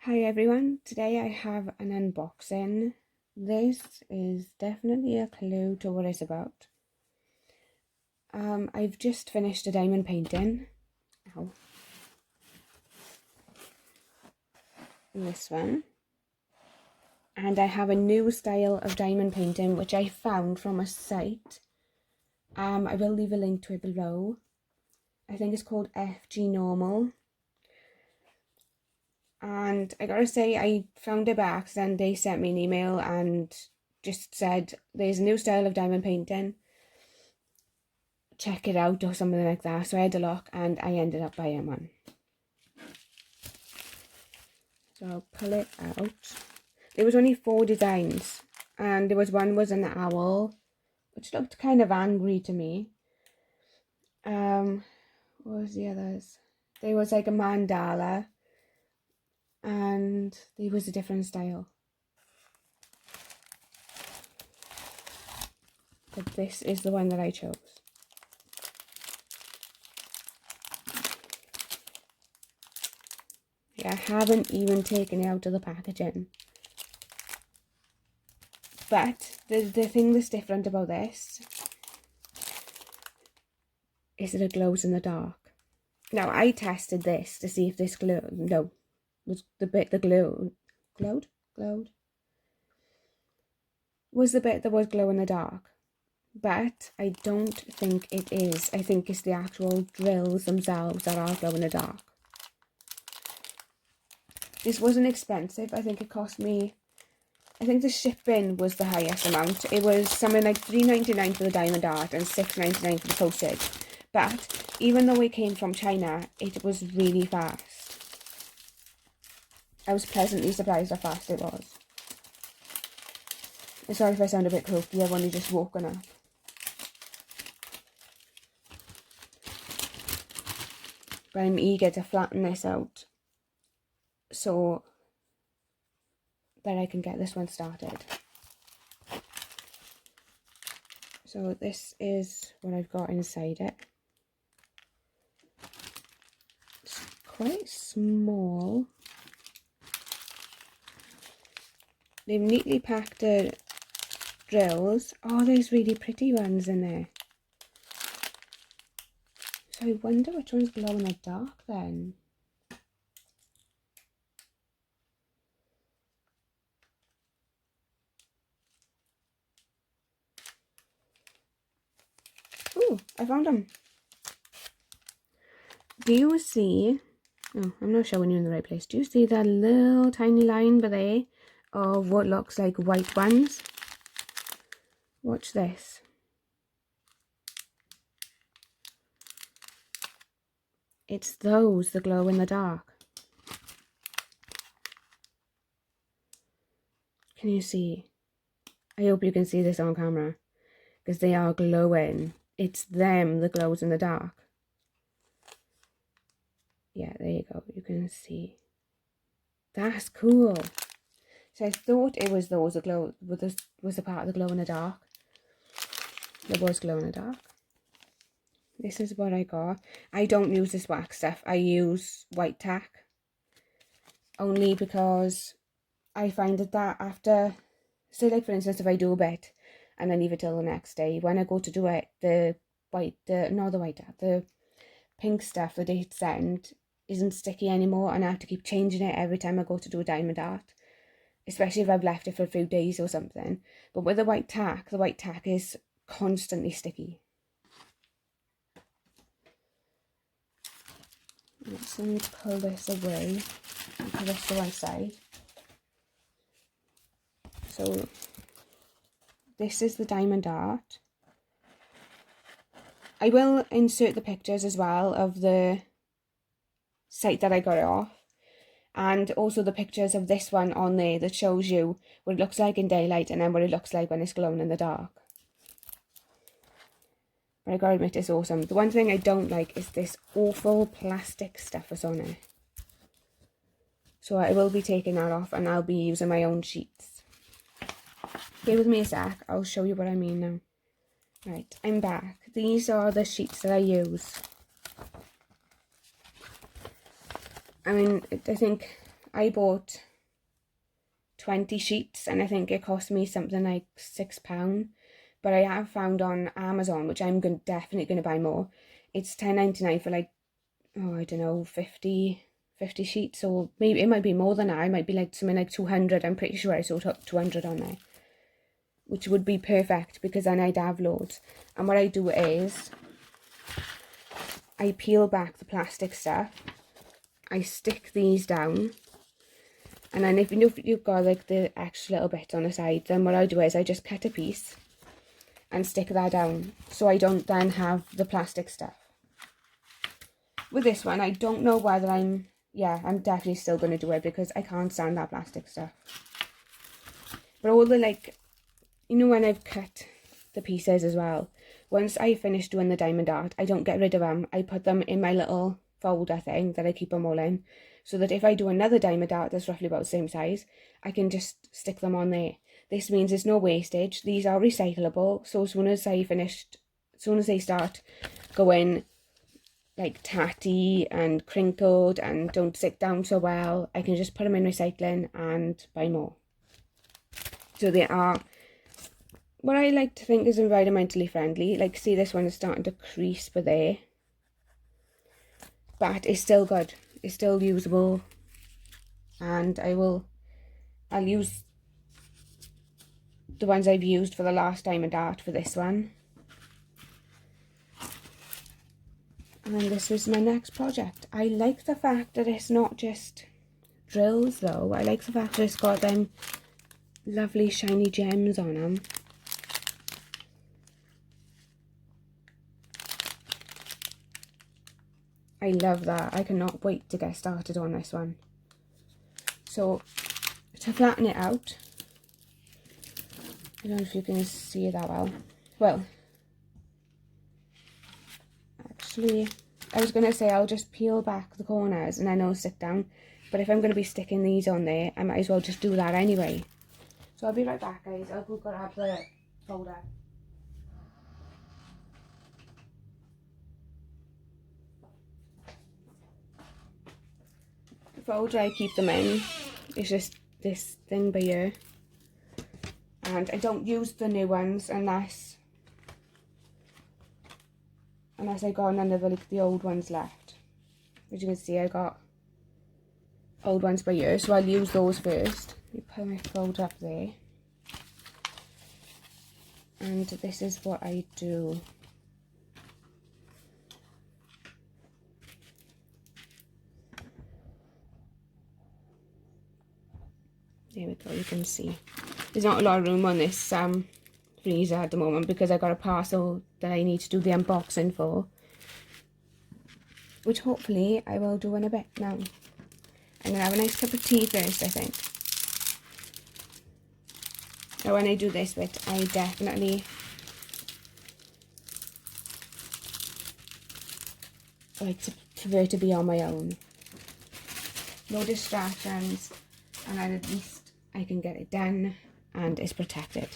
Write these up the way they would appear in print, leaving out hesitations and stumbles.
Hi everyone, today I have an unboxing. This is definitely a clue to what it's about. I've just finished a diamond painting. Ow. This one. And I have a new style of diamond painting which I found from a site. I will leave a link to it below. I think it's called FG Normal. And I gotta say, I found it by accident. They sent me an email and just said there's a new style of diamond painting, check it out or something like that. So I had a look and I ended up buying one. So I'll pull it out. There was only 4 designs and there was one was an owl which looked kind of angry to me. What was the others? There was like a mandala and there was a different style. But this is the one that I chose. I haven't even taken it out of the packaging. But the thing that's different about this is that it glows in the dark. Now I tested this to see if this was the bit that glowed was the bit that was glow in the dark. But I don't think it is. I think it's the actual drills themselves that are glow in the dark. This wasn't expensive. I think it cost me, I think the shipping was the highest amount. It was something like $3.99 for the diamond art and $6.99 for the postage. But even though it came from China, it was really fast. I was pleasantly surprised how fast it was. I'm sorry if I sound a bit croaky, I've only just woken up. But I'm eager to flatten this out so that I can get this one started. So this is what I've got inside it. It's quite small. They've neatly packed the drills. Oh, there's really pretty ones in there. So I wonder which one's glow in the dark then. Ooh, I found them. Do you see, oh, I'm not showing you in the right place. Do you see that little tiny line there of what looks like white ones? Watch this. It's those that glow in the dark. Can you see? I hope you can see this on camera because they are glowing. It's them that glows in the dark. Yeah, there you go. You can see. That's cool. So I thought it was those that glow, was a part of the glow in the dark. There was glow in the dark. This is what I got. I don't use this wax stuff. I use white tack. Only because I find that after, say like for instance, if I do a bit and I leave it till the next day, when I go to do it, the pink stuff that they send isn't sticky anymore and I have to keep changing it every time I go to do a diamond art. Especially if I've left it for a few days or something. But with the white tack is constantly sticky. Let me pull this away and put this to one side. So this is the diamond art. I will insert the pictures as well of the site that I got it off. And also the pictures of this one on there that shows you what it looks like in daylight and then what it looks like when it's glowing in the dark. But I gotta admit, it's awesome. The one thing I don't like is this awful plastic stuff that's on it. So I will be taking that off and I'll be using my own sheets. Bear with me a sec, I'll show you what I mean now. Right, I'm back. These are the sheets that I use. I mean, I think I bought 20 sheets and I think it cost me something like £6. But I have found on Amazon, which I'm definitely going to buy more, it's £10.99 for like, oh, I don't know, 50 sheets, or maybe it might be more than that. It might be like something like 200. I'm pretty sure I saw 200 on there, which would be perfect because then I'd have loads. And what I do is I peel back the plastic stuff, I stick these down, and then if you've got like the extra little bit on the side, then what I do is I just cut a piece and stick that down so I don't then have the plastic stuff. With this one, I don't know whether I'm definitely still going to do it because I can't stand that plastic stuff. But all the, like, you know, when I've cut the pieces as well, once I finish doing the diamond art, I don't get rid of them. I put them in my little folder thing that I keep them all in, so that if I do another diamond art that's roughly about the same size, I can just stick them on there. This means there's no wastage. These are recyclable, so as soon as they start going like tatty and crinkled and don't stick down so well, I can just put them in recycling and buy more. So they are what I like to think is environmentally friendly. Like, see, this one is starting to crease for there, but it's still good. It's still usable, and I'll use the ones I've used for the last diamond art for this one. And then this is my next project. I like the fact that it's not just drills though. I like the fact that it's got them lovely shiny gems on them. I love that. I cannot wait to get started on this one. So, to flatten it out, I don't know if you can see it that well. Well, actually, I was going to say I'll just peel back the corners and then I'll stick down. But if I'm going to be sticking these on there, I might as well just do that anyway. So I'll be right back, guys. I'll go grab the folder. The folder I keep them in is just this thing by here. And I don't use the new ones unless I got none of the old ones left. As you can see, I got old ones by here, so I'll use those first. Let me put my folder up there. And this is what I do. There we go, you can see. There's not a lot of room on this freezer at the moment because I got a parcel that I need to do the unboxing for, which hopefully I will do in a bit now. I'm going to have a nice cup of tea first, I think. Now when I do this bit, I definitely like for it to be on my own. No distractions, and then at least I can get it done and it's protected.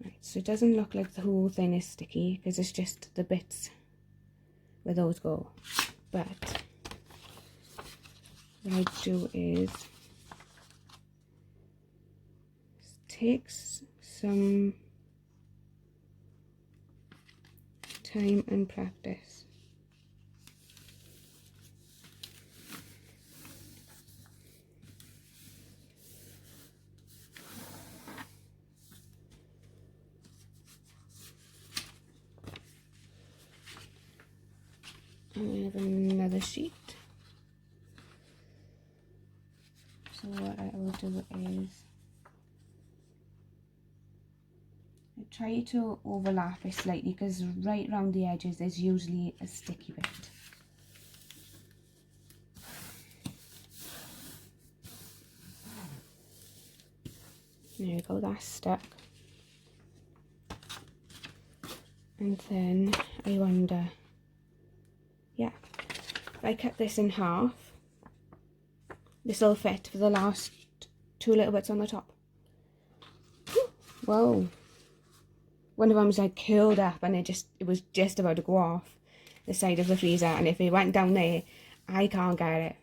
Right, so it doesn't look like the whole thing is sticky because it's just the bits where those go. But what I do is takes some time and practice. And I have another sheet. So what I will do is I try to overlap it slightly because right around the edges there's usually a sticky bit. There we go, that's stuck. And then I wonder, yeah, if I cut this in half, this will fit for the last two little bits on the top. Whoa. One of them was like curled up and it was just about to go off the side of the freezer, and if it went down there, I can't get it.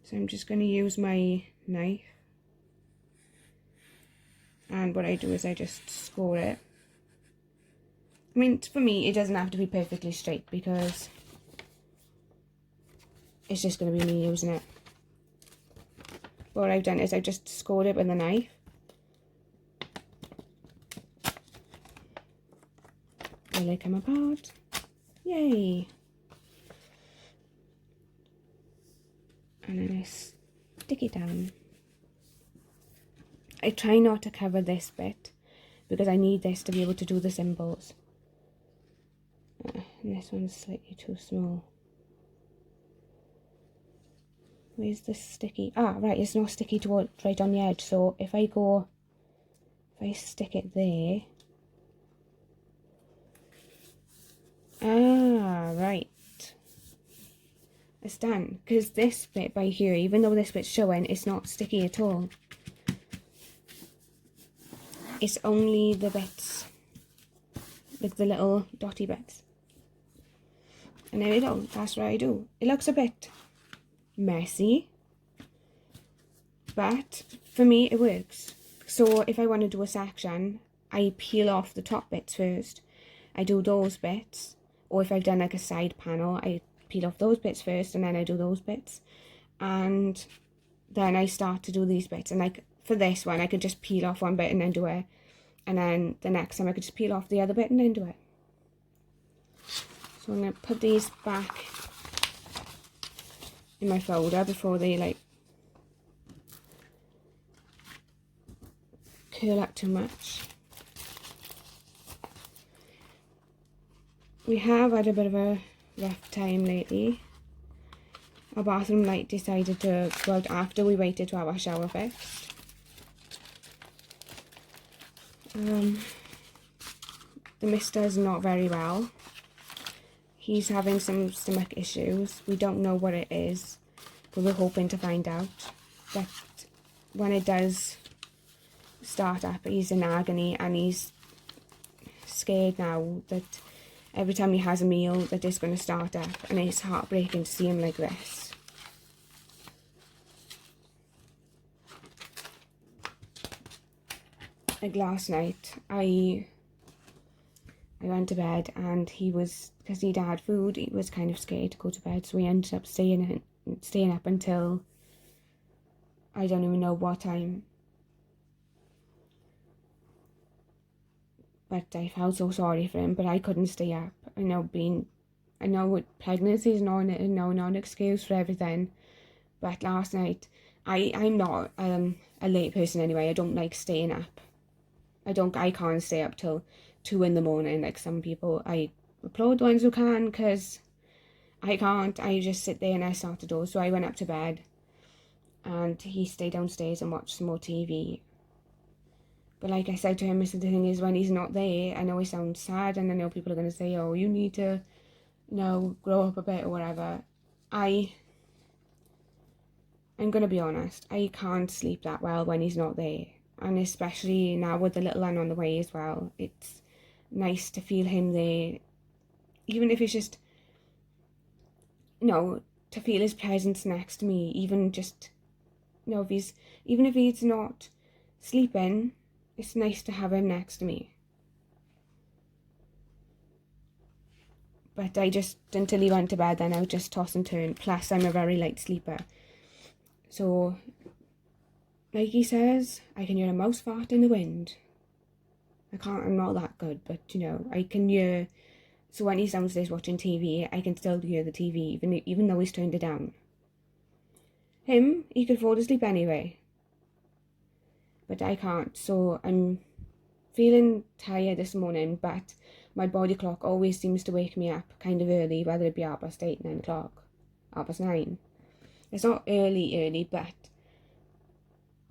So I'm just going to use my knife, and what I do is I just score it. I mean, for me, it doesn't have to be perfectly straight because it's just going to be me using it. But what I've done is I just scored it with a knife. Will they come apart? Yay! And then I stick it down. I try not to cover this bit because I need this to be able to do the symbols. And this one's slightly too small. Where's the sticky? Ah, right, it's not sticky to right on the edge. So if I stick it there. Ah, right. It's done. Because this bit by here, even though this bit's showing, it's not sticky at all. It's only the bits, like the little dotty bits. And there we go. That's what I do. It looks a bit messy, but for me it works. So if I want to do a section, I peel off the top bits first. I do those bits, or if I've done like a side panel, I peel off those bits first and then I do those bits, and then I start to do these bits. And like for this one, I could just peel off one bit and then do it, and then the next time I could just peel off the other bit and then do it. So I'm going to put these back in my folder before they like curl up too much. We have had a bit of a rough time lately. Our bathroom light decided to go out after we waited to have our shower fixed. The mister's not very well. He's having some stomach issues. We don't know what it is, but we're hoping to find out. But when it does start up, he's in agony and he's scared now that every time he has a meal that it's going to start up, and it's heartbreaking to see him like this. Like last night, I went to bed and he was, because he'd had food, he was kind of scared to go to bed, so we ended up staying up until I don't even know what time. But I felt so sorry for him, but I couldn't stay up. I know pregnancy is not an excuse for everything, but last night, I'm not a late person anyway. I don't like staying up. I can't stay up till 2 in the morning like some people. I applaud the ones who can, because I can't. I just sit there and I start to doze. So I went up to bed and he stayed downstairs and watched some more TV. But like I said to him, the thing is, when he's not there, I know it sounds sad and I know people are going to say, oh, you need to, grow up a bit or whatever. I'm going to be honest, I can't sleep that well when he's not there. And especially now with the little one on the way as well, it's nice to feel him there, even if it's just, to feel his presence next to me, even just, even if he's not sleeping, it's nice to have him next to me. But I just, until he went to bed, then I would just toss and turn. Plus, I'm a very light sleeper. So, like he says, I can hear a mouse fart in the wind. I'm not that good, but, I can hear. So when he's downstairs watching TV, I can still hear the TV, even though he's turned it down. Him, he could fall asleep anyway. But I can't, so I'm feeling tired this morning, but my body clock always seems to wake me up kind of early, whether it be 8:30, 9 o'clock, 9:30. It's not early, but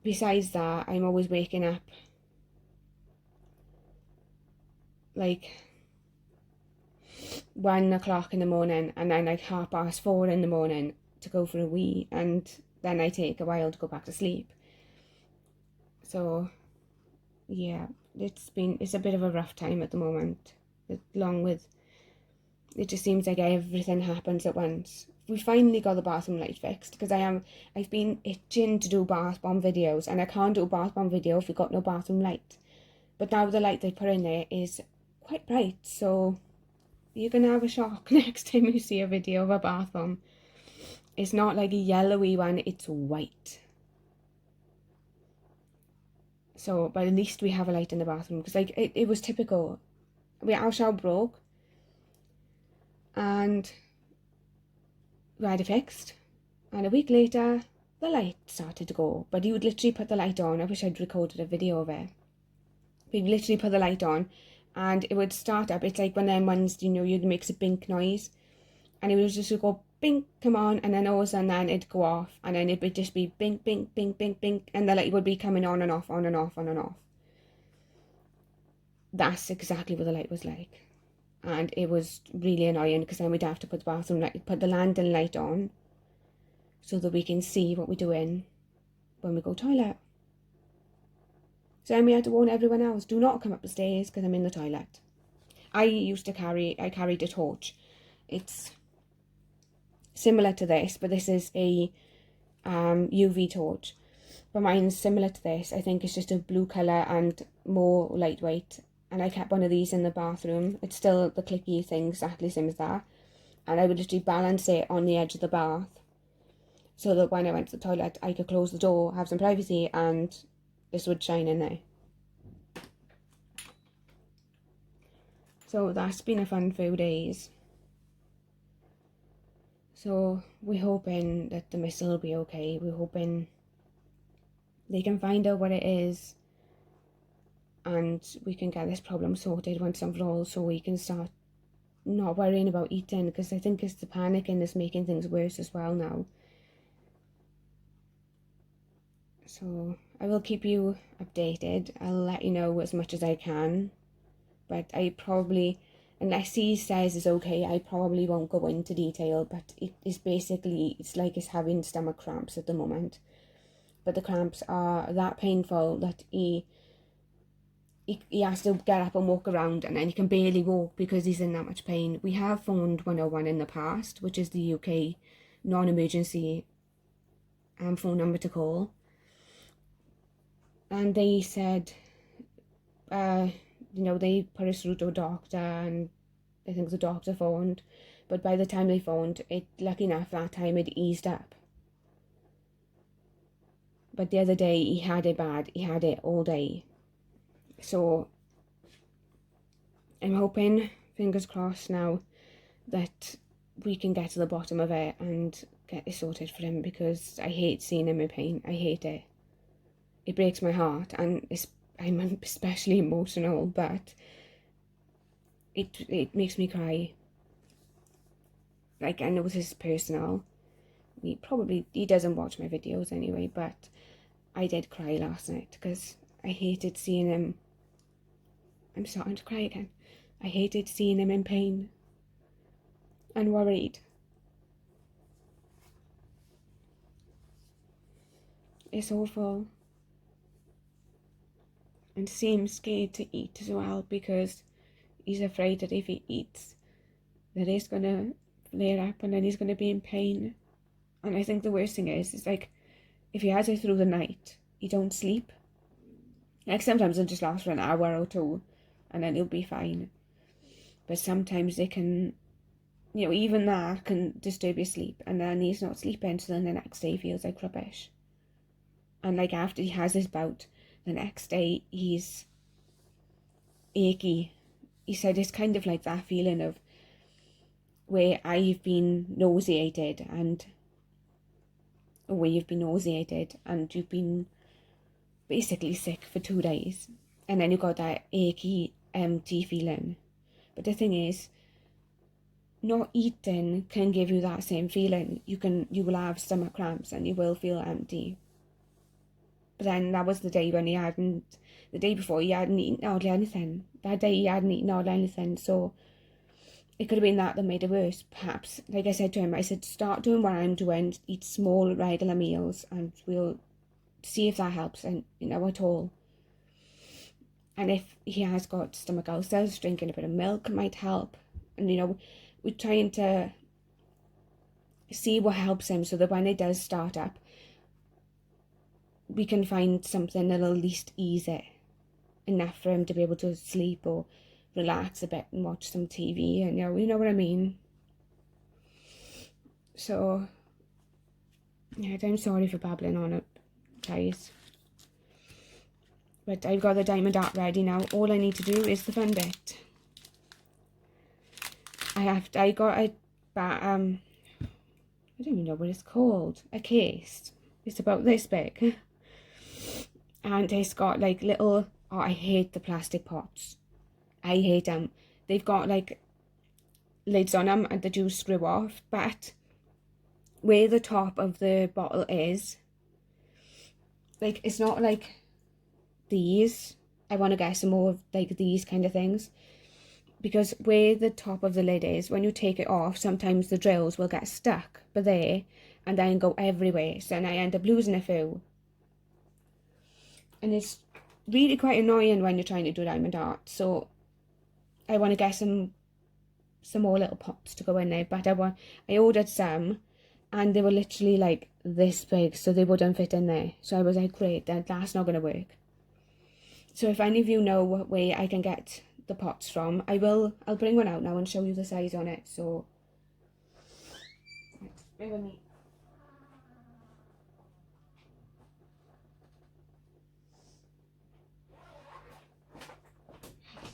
besides that, I'm always waking up like 1 o'clock in the morning, and then like 4:30 in the morning to go for a wee, and then I take a while to go back to sleep. So yeah, it's a bit of a rough time at the moment, along with, it just seems like everything happens at once. we finally got the bathroom light fixed, because I've been itching to do bath bomb videos, and I can't do a bath bomb video if we've got no bathroom light. But now the light they put in there is quite bright, so you're gonna have a shock next time you see a video of a bath bomb. It's not like a yellowy one, it's white. So, but at least we have a light in the bathroom, because like it was typical. Our shower broke, and we had it fixed, and a week later the light started to go. But you would literally put the light on. I wish I'd recorded a video of it. We'd literally put the light on and it would start up. It's like when them ones, you know, you'd make a bink noise, and it would just go bink, come on, and then all of a sudden then it'd go off, and then it would just be bink, bink, bink, bink, bink, and the light would be coming on and off, on and off, on and off. That's exactly what the light was like. And it was really annoying, because then we'd have to put the bathroom light, put the landing light on, so that we can see what we're doing when we go toilet. So then we had to warn everyone else, do not come up the stairs because I'm in the toilet. I carried a torch. It's similar to this, but this is a UV torch. But mine's similar to this. I think it's just a blue colour and more lightweight. And I kept one of these in the bathroom. It's still the clicky thing, exactly the same as that. And I would literally balance it on the edge of the bath, so that when I went to the toilet, I could close the door, have some privacy, and this would shine in there. So that's been a fun few days. So we're hoping that the missile will be okay. We're hoping they can find out what it is, and we can get this problem sorted once and for all, so we can start not worrying about eating, because I think it's the panicking that's making things worse as well now. So I will keep you updated. I'll let you know as much as I can, but I probably, unless he says it's okay, I probably won't go into detail. But it is basically, it's like he's having stomach cramps at the moment, but the cramps are that painful that he has to get up and walk around, and then he can barely walk because he's in that much pain. We have phoned 101 in the past, which is the UK non-emergency phone number to call, and they said, you know, they put us through to a doctor, and I think the doctor phoned, but by the time they phoned, it, lucky enough, that time it eased up. But the other day he had it bad. He had it all day. So I'm hoping, fingers crossed now, that we can get to the bottom of it and get this sorted for him, because I hate seeing him in pain. I hate it. It breaks my heart, and I'm especially emotional, but it makes me cry. Like, I know this is personal. He doesn't watch my videos anyway, but I did cry last night because I hated seeing him. I'm starting to cry again. I hated seeing him in pain and worried. It's awful. And seems scared to eat as well, because he's afraid that if he eats, that he's going to flare up and then he's going to be in pain. And I think the worst thing is like, if he has it through the night, he don't sleep. Like, sometimes it'll just last for an hour or two, and then he'll be fine. But sometimes they can, you know, even that can disturb your sleep, and then he's not sleeping, so then the next day he feels like rubbish. And like, after he has his bout, the next day he's achy. He said it's kind of like that feeling of where I've been nauseated, and where you've been nauseated and you've been basically sick for 2 days, and then you got that achy, empty feeling. But the thing is, not eating can give you that same feeling. You will have stomach cramps and you will feel empty. But then that was the day when the day before he hadn't eaten hardly anything. That day he hadn't eaten hardly anything, so it could have been that made it worse. Perhaps, like I said to him, I said, start doing what I'm doing, eat small, regular meals, and we'll see if that helps, and you know, at all. And if he has got stomach ulcers, drinking a bit of milk might help. And you know, we're trying to see what helps him, so that when it does start up, we can find something that'll at least ease it enough for him to be able to sleep or relax a bit and watch some TV, and you know what I mean. So yeah, I'm sorry for babbling on it, guys. But I've got the diamond art ready now. All I need to do is the fun bit. I got a I don't even know what it's called. A case. It's about this big. And it's got like little, oh, I hate the plastic pots. I hate them. They've got like lids on them and the juice screw off, but where the top of the bottle is, like, it's not like these. I want to get some more of like these kind of things, because where the top of the lid is, when you take it off, sometimes the drills will get stuck but there and then go everywhere, so then I end up losing a few, and it's really quite annoying when you're trying to do diamond art. So I want to get some more little pops to go in there, but I ordered some and they were literally like this big, so they wouldn't fit in there. So I was like, great, that's not going to work. So if any of you know what way I can get the pots from, I'll bring one out now and show you the size on it. So bear with me.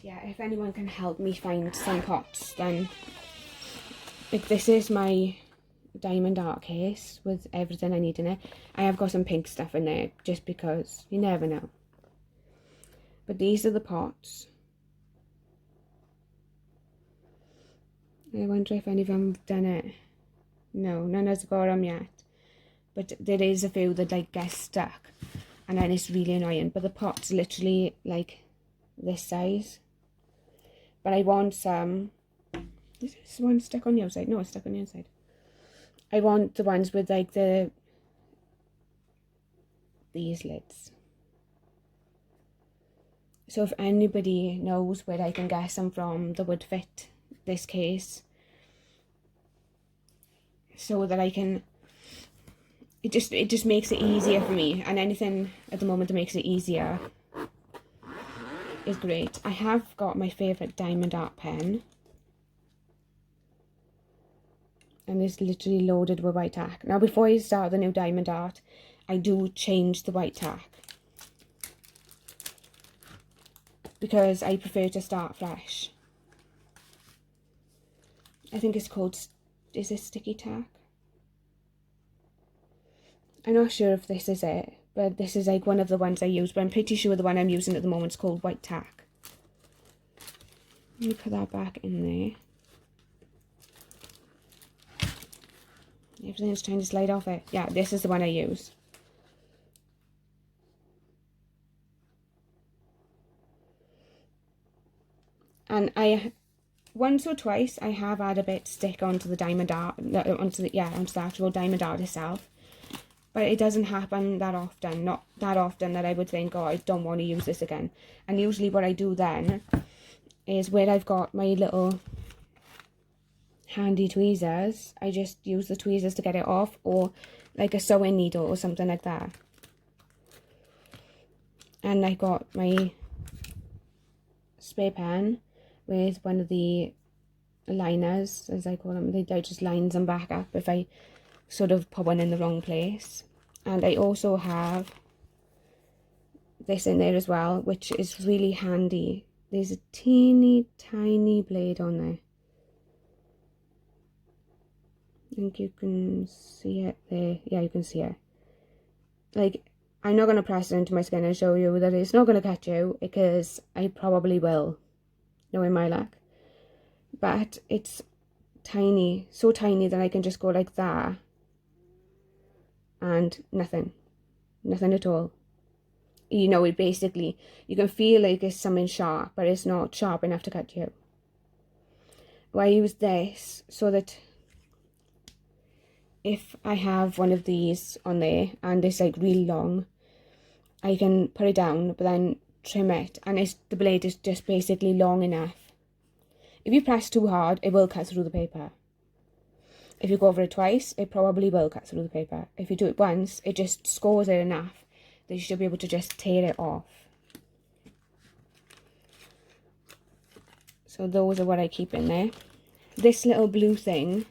Yeah, if anyone can help me find some pots, then like, this is my diamond art case with everything I need in it. I have got some pink stuff in there just because you never know. But these are the pots. I wonder if any of them have done it. No, none has got them yet. But there is a few that like get stuck, and then it's really annoying. But the pot's literally like this size. But I want some. Is this one stuck on the outside? No, it's stuck on the inside. I want the ones with like these lids. So if anybody knows where I can get some from that would fit this case, so that I can, it just makes it easier for me, and anything at the moment that makes it easier is great. I have got my favourite diamond art pen, and it's literally loaded with white tack. Now before I start the new diamond art, I do change the white tack, because I prefer to start fresh. I think it's called, is it sticky tack? I'm not sure if this is it, but this is like one of the ones I use, but I'm pretty sure the one I'm using at the moment is called white tack. Let me put that back in there. Everything's trying to slide off it. Yeah, this is the one I use. And once or twice I have had a bit stick onto the diamond art, onto the actual diamond art itself. But it doesn't happen that often, not that often that I would think, oh, I don't want to use this again. And usually what I do then is, where I've got my little handy tweezers, I just use the tweezers to get it off, or like a sewing needle or something like that. And I got my spray pen with one of the liners, as I call them. They just lines them back up if I sort of put one in the wrong place. And I also have this in there as well, which is really handy. There's a teeny tiny blade on there. I think you can see it there. Yeah, you can see it. Like, I'm not going to press it into my skin and show you that it's not going to cut you, because I probably will, knowing my luck. But it's tiny, so tiny that I can just go like that, and nothing at all. You know, it basically, you can feel like it's something sharp, but it's not sharp enough to cut you. Well, I use this so that if I have one of these on there and it's like really long, I can put it down but then trim it, and the blade is just basically long enough. If you press too hard, it will cut through the paper. if you go over it twice, it probably will cut through the paper. If you do it once, it just scores it enough that you should be able to just tear it off. So those are what I keep in there. This little blue thing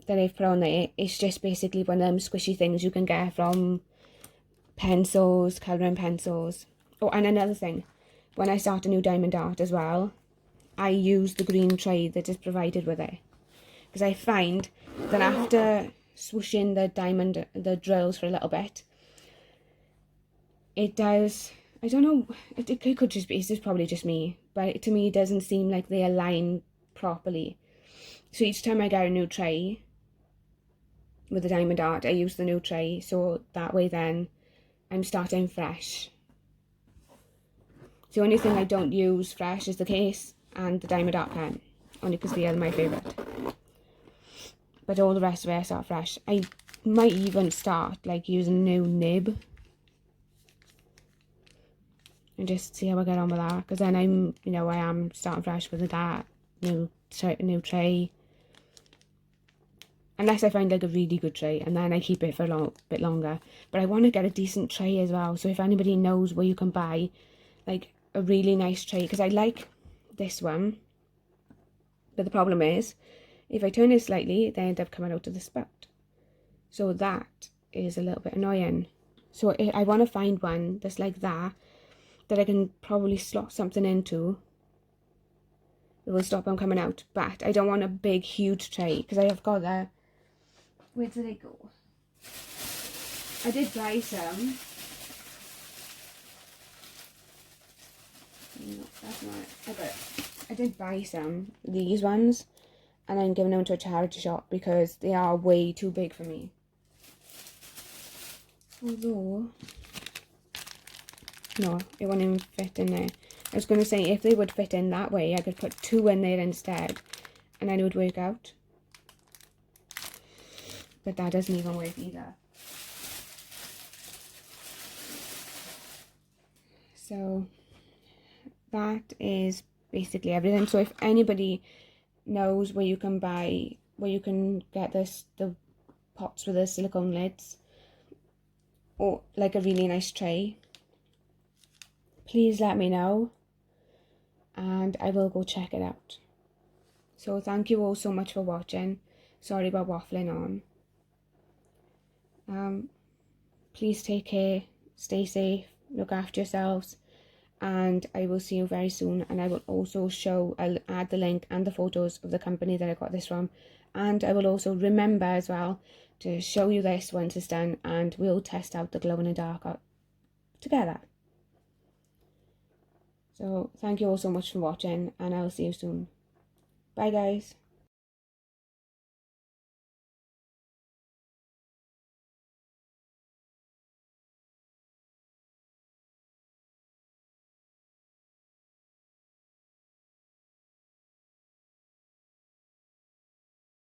that I've put on there is just basically one of them squishy things you can get from pencils, colouring pencils. Oh, and another thing, when I start a new diamond art as well, I use the green tray that is provided with it. Because I find that after swooshing the drills for a little bit, it does, I don't know, it could just be, it's probably just me, but to me it doesn't seem like they align properly. So each time I get a new tray with the diamond art, I use the new tray, so that way then I'm starting fresh. The only thing I don't use fresh is the case and the diamond art pen, only because they are my favourite. But all the rest of it I start fresh. I might even start like using a new nib and just see how I get on with that, because then I'm, you know, I am starting fresh with that new tray. Unless I find like a really good tray, and then I keep it for a bit longer. But I want to get a decent tray as well, so if anybody knows where you can buy like a really nice tray, because I like this one, but the problem is if I turn it slightly, they end up coming out of the spout, so that is a little bit annoying. So I want to find one that's like that I can probably slot something into that will stop them coming out. But I don't want a big huge tray, because I have got a, where did they go? I did buy some. No, that's not it. I did buy some, these ones, and I'm giving them to a charity shop because they are way too big for me. Although, no, it won't even fit in there. I was going to say, if they would fit in that way, I could put 2 in there instead, and then it would work out. But that doesn't even work either. So that is basically everything. So if anybody knows where you can get the pots with the silicone lids, or like a really nice tray, please let me know and I will go check it out. So thank you all so much for watching. Sorry about waffling on. Please take care, stay safe, look after yourselves, and I will see you very soon. And I will also I'll add the link and the photos of the company that I got this from, and I will also remember as well to show you this once it's done, and we'll test out the glow in the dark together. So thank you all so much for watching, and I'll see you soon. Bye guys.